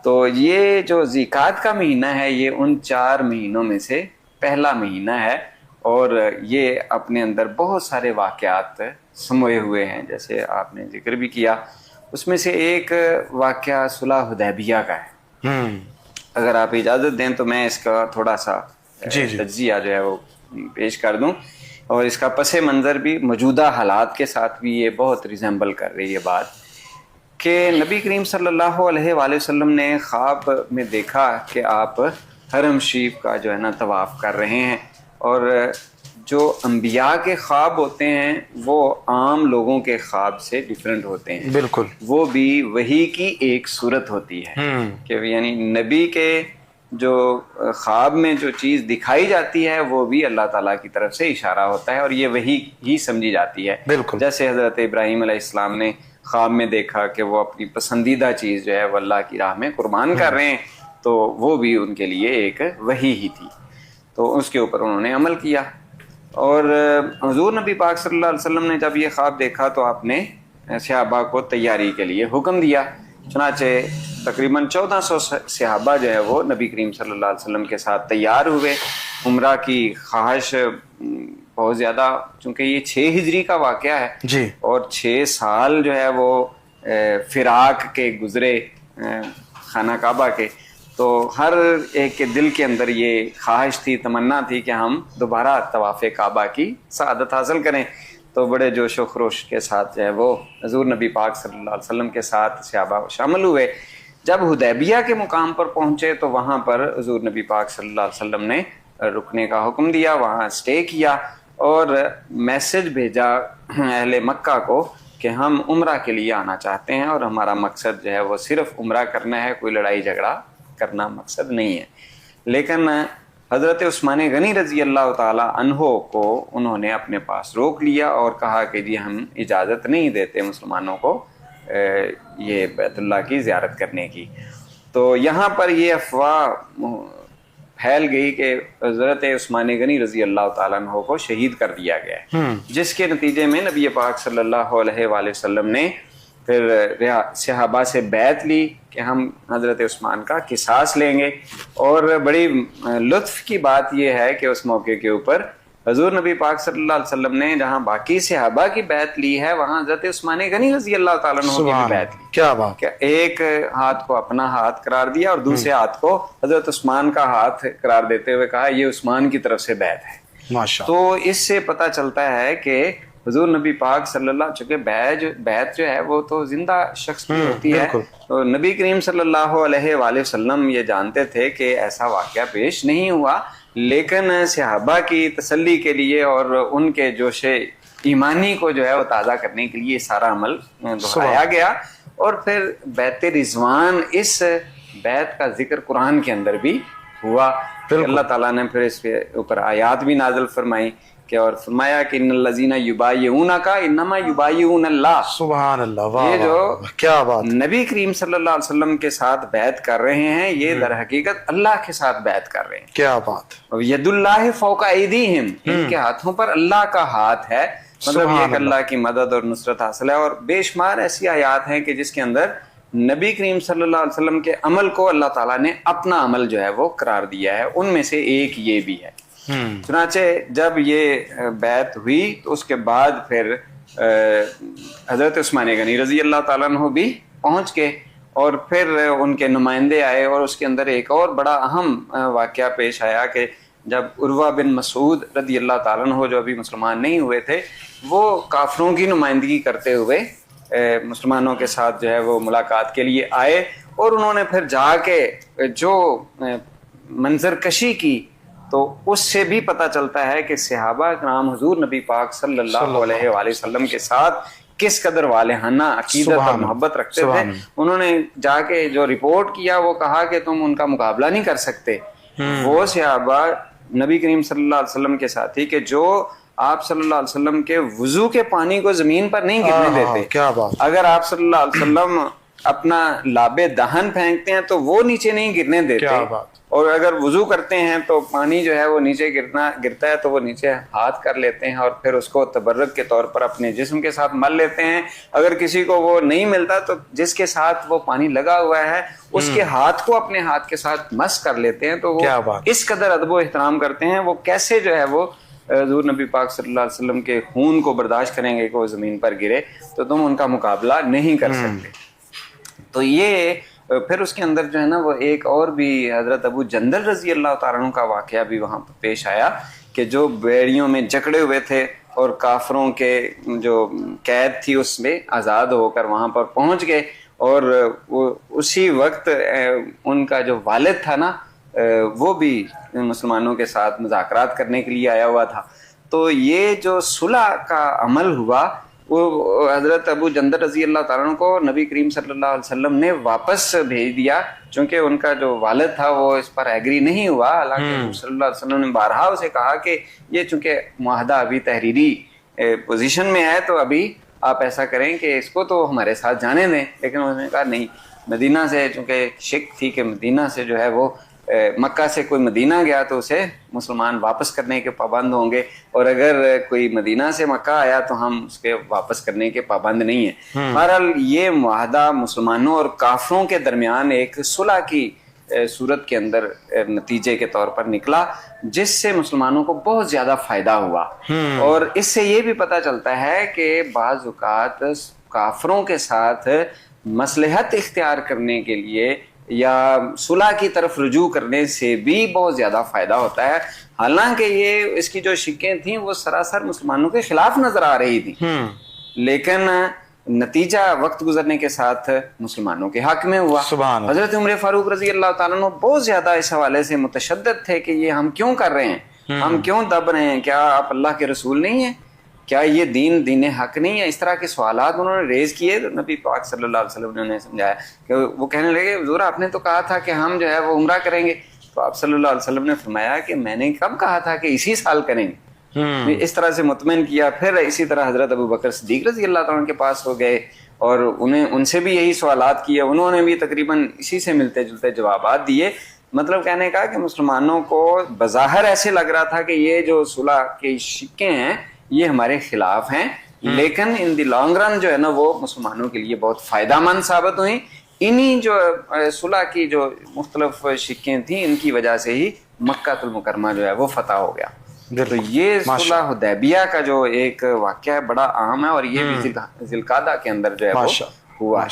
तो ये जो ज़िकात का महीना है ये उन 4 महीनों में से पहला महीना है और ये अपने अंदर बहुत सारे वाक़यात समोए हुए हैं, जैसे आपने जिक्र भी किया। उसमें से एक वाक़या सुलह हुदैबिया का है। अगर आप इजाज़त दें तो मैं इसका थोड़ा सा तज्ज़िया जो है वो पेश कर दूं, और इसका पसे मंज़र भी मौजूदा हालात के साथ भी ये बहुत रिजेंबल कर रही है बात कि नबी करीम सल्लल्लाहु अलैहि वसल्लम ने ख्वाब में देखा कि आप हरम शरीफ का जो है ना तवाफ़ कर रहे हैं। और जो अंबिया के ख्वाब होते हैं वो आम लोगों के ख्वाब से डिफरेंट होते हैं। बिल्कुल, वो भी वही की एक सूरत होती है कि यानी नबी के जो ख्वाब में जो चीज़ दिखाई जाती है वो भी अल्लाह ताला की तरफ से इशारा होता है और ये वही ही समझी जाती है। बिल्कुल। जैसे हज़रत इब्राहीम अलैहिस्सलाम ने ख्वाब में देखा कि वो अपनी पसंदीदा चीज़ जो है वो अल्लाह की राह में कुर्बान कर रहे हैं, तो वो भी उनके लिए एक वही ही थी, तो उसके ऊपर उन्होंने अमल किया। और हुज़ूर नबी पाक सल्लल्लाहु अलैहि वसल्लम ने जब ये ख्वाब देखा तो आपने सहाबा को तैयारी के लिए हुक्म दिया। चुनाचे तकरीबन 1400 सहाबा जो है वो नबी करीम सल्लल्लाहु अलैहि वसल्लम के साथ तैयार हुए। उम्रा की ख्वाहिश बहुत ज़्यादा, चूँकि ये 6 हिजरी का वाक़या है जी, और 6 साल जो है वो फिराक के गुज़रे खाना काबा के, तो हर एक के दिल के अंदर ये ख्वाहिश थी, तमन्ना थी कि हम दोबारा तवाफ़े काबा की सआदत हासिल करें। तो बड़े जोश व खरोश के साथ जो है वो हज़ूर नबी पाक सल्लल्लाहु अलैहि वसल्लम के साथ सहाबा शामिल हुए। जब हुदैबिया के मुकाम पर पहुँचे तो वहाँ पर हज़ूर नबी पाक सल्लल्लाहु अलैहि वसल्लम ने रुकने का हुक्म दिया, वहाँ स्टे किया और मैसेज भेजा अहले मक्का को कि हम उम्रा के लिए आना चाहते हैं और हमारा मकसद जो है वो सिर्फ उम्रा करना है, कोई लड़ाई झगड़ा करना मकसद नहीं है। लेकिन हज़रत उस्मान गनी रज़ी अल्लाह ताला अन्हो को उन्होंने अपने पास रोक लिया और कहा कि जी हम इजाज़त नहीं देते मुसलमानों को ये बैतुल्लाह की ज़ियारत करने की। तो यहाँ पर ये अफवाह फैल गई कि हज़रत उस्मान गनी रज़ी अल्लाह ताला अन्हो को शहीद कर दिया गया है, जिसके नतीजे में नबी पाक सल्लल्लाहु अलैहि वसल्लम ने फिर सहाबा से बैत ली कि हम हज़रत उस्मान का किसास लेंगे। और बड़ी लुत्फ़ की बात यह है कि उस मौके के ऊपर हज़ूर नबी पाक सल्लल्लाहु अलैहि वसल्लम ने जहाँ बाकी सहाबा की बैत ली है वहाँ हज़रत उस्मान गनी रज़ी अल्लाह ताला अन्हु की भी बैत ली। क्या बात! एक हाथ को अपना हाथ करार दिया और दूसरे हाथ को हज़रत उस्मान का हाथ करार देते हुए कहा ये उस्मान की तरफ से बैत है। माशाअल्लाह। तो इससे पता चलता है कि हुज़ूर नबी पाक सल्लल्लाहु, चूँकि बैत जो है वो तो जिंदा शख्स की होती है, तो नबी करीम सल्लल्लाहु अलैहि वसल्लम ये जानते थे कि ऐसा वाक़या पेश नहीं हुआ, लेकिन सहाबा की तसल्ली के लिए और उनके जोशे ईमानी को जो है वो ताज़ा करने के लिए सारा अमल दोहराया गया। और फिर बैत रिजवान, इस बैत का जिक्र कुरान के अंदर भी हुआ। अल्लाह ताला ने फिर इसके ऊपर आयात भी नाज़िल फरमाई कि और फरमाया कि इन्नल्लज़ीना युबाय्यूनका इन्नमा युबाय्यूनल्लाह। सुभान अल्लाह। ये जो क्या बात! नबी करीम सल्लल्लाहु अलैहि वसल्लम के साथ बैत कर रहे हैं ये दर हकीकत अल्लाह के साथ बैत कर रहे हैं। क्या बात! यदुल्लाहि फौका ऐदीहिम, इनके हाथों पर अल्लाह का हाथ है, मतलब ये अल्लाह की मदद और नुसरत हासिल है। और बेशुमार ऐसी आयात हैं कि जिसके अंदर नबी करीम सल्लल्लाहु अलैहि वसल्लम के अमल को अल्लाह ताला ने अपना अमल जो है वो करार दिया है, उनमें से एक ये भी है। चुनाचे जब ये बैत हुई तो उसके बाद फिर हज़रत उस्मान गनी रज़ी अल्लाह ताला अन्हु भी पहुँच गए और फिर उनके नुमाइंदे आए। और उसके अंदर एक और बड़ा अहम वाक़या पेश आया कि जब उर्वा बिन मसूद रज़ी अल्लाह ताला अन्हु, जो अभी मुसलमान नहीं हुए थे, वो काफिरों की नुमाइंदगी करते हुए मुसलमानों के साथ जो है वो मुलाकात के लिए आए और उन्होंने फिर जाके जो मंजर कशी की, तो उससे भी पता चलता है कि सहाबा कराम हुजूर नबी पाक सल्लल्लाहु अलैहि वसल्लम के साथ किस कदर वालेहाना अकीदत और मोहब्बत रखते थे। उन्होंने जाके जो रिपोर्ट किया वो कहा कि तुम उनका मुकाबला नहीं कर सकते। वो सहाबा नबी करीम सल्लल्लाहु अलैहि वसल्लम के साथी कि जो आप सल्लल्लाहु अलैहि वसल्लम के वुजू के पानी को जमीन पर नहीं गिरने देते। क्या बात! अगर आप सल्लल्लाहु अलैहि वसल्लम अपना लाबे दहन फेंकते हैं तो वो नीचे नहीं गिरने देते। क्या बात। और अगर वुजू करते हैं तो पानी जो है वो नीचे गिरता है तो वो नीचे हाथ कर लेते हैं और फिर उसको तबर्रुक के तौर पर अपने जिस्म के साथ मल लेते हैं। अगर किसी को वो नहीं मिलता तो जिसके साथ वो पानी लगा हुआ है उसके हाथ को अपने हाथ के साथ मस कर लेते हैं। तो वो इस कदर अदब एहतराम करते हैं। वो कैसे जो है वो हुज़ूर नबी पाक सल्लल्लाहु अलैहि वसल्लम के खून को बर्दाश्त करेंगे कि वो जमीन पर गिरे, तो तुम उनका मुकाबला नहीं कर सकते। तो ये फिर उसके अंदर जो है ना वो एक और भी हजरत अबू जंदल रजी अल्लाह तआला अन्हु का वाकया भी वहां पर पेश आया कि जो बेड़ियों में जकड़े हुए थे और काफरों के जो कैद थी उसमें आज़ाद होकर वहां पर पहुंच गए। और वो उसी वक्त उनका जो वालिद था ना वो भी मुसलमानों के साथ मुज़ाकरात करने के लिए आया हुआ था। तो ये जो सुलह का अमल हुआ वो हजरत अबू जंदल रजी अल्लाह तआला अन्हु को नबी करीम सल्लल्लाहु अलैहि वसल्लम ने वापस भेज दिया, क्योंकि उनका जो वालिद था वो इस पर एग्री नहीं हुआ। हालांकि सल्लल्लाहु अलैहि वसल्लम ने बारहा उसे कहा कि ये चूंकि मुआहदा अभी तहरीरी पोजीशन में है तो अभी आप ऐसा करें कि इसको तो हमारे साथ जाने दें। लेकिन उन्होंने कहा नहीं, मदीना से चूंकि शिक थी कि मदीना से जो है वो मक्का से कोई मदीना गया तो उसे मुसलमान वापस करने के पाबंद होंगे, और अगर कोई मदीना से मक्का आया तो हम उसके वापस करने के पाबंद नहीं है। बहरहाल ये मुआहदा मुसलमानों और काफरों के दरमियान एक सुलह की सूरत के अंदर नतीजे के तौर पर निकला, जिससे मुसलमानों को बहुत ज्यादा फायदा हुआ। और इससे ये भी पता चलता है कि बाज़ औक़ात काफरों के साथ मसलहत इख्तियार करने के लिए या सुलह की तरफ रुजू करने से भी बहुत ज्यादा फायदा होता है। हालांकि ये इसकी जो शिकें थी वो सरासर मुसलमानों के खिलाफ नजर आ रही थी, लेकिन नतीजा वक्त गुजरने के साथ मुसलमानों के हक में हुआ। हजरत उमर फारूक रजी अल्लाह तआला अन्हु बहुत ज्यादा इस हवाले से मुतशद्दिद थे कि ये हम क्यों कर रहे हैं, हम क्यों दब रहे हैं, क्या आप अल्लाह के रसूल नहीं है, क्या ये दीन हक नहीं है। इस तरह के सवालात उन्होंने रेज किए तो नबी पाक सल्लल्लाहु अलैहि वसल्लम ने उन्हें समझाया कि वो कहने लगे हुज़ूर आपने तो कहा था कि हम जो है वो उम्रा करेंगे। तो आप सल्लल्लाहु अलैहि वसल्लम ने फरमाया कि मैंने कब कहा था कि इसी साल करेंगे। इस तरह से मुतमईन किया। फिर इसी तरह हजरत अबू बकर सिद्दीक रज़ी अल्लाह तआला के पास हो गए और उनसे भी यही सवालात किए। उन्होंने भी तकरीबन इसी से मिलते जुलते जवाबात दिए। मतलब कहने का कि मुसलमानों को बज़ाहिर ऐसे लग रहा था कि ये जो सुलह के शिक्के हैं ये हमारे खिलाफ हैं, लेकिन इन द लॉन्ग रन जो है ना वो मुसलमानों के लिए बहुत फायदामंद साबित हुई। इन्हीं जो सुलह की जो मुख्तलिफ शिक्कें थी इनकी वजह से ही मक्कातुल मुकर्रमा जो है वो फतह हो गया। तो ये सुलह हुदैबिया का जो एक वाक़या बड़ा अहम है और ये भी ज़िलक़ादा के अंदर जो है वो हुआ।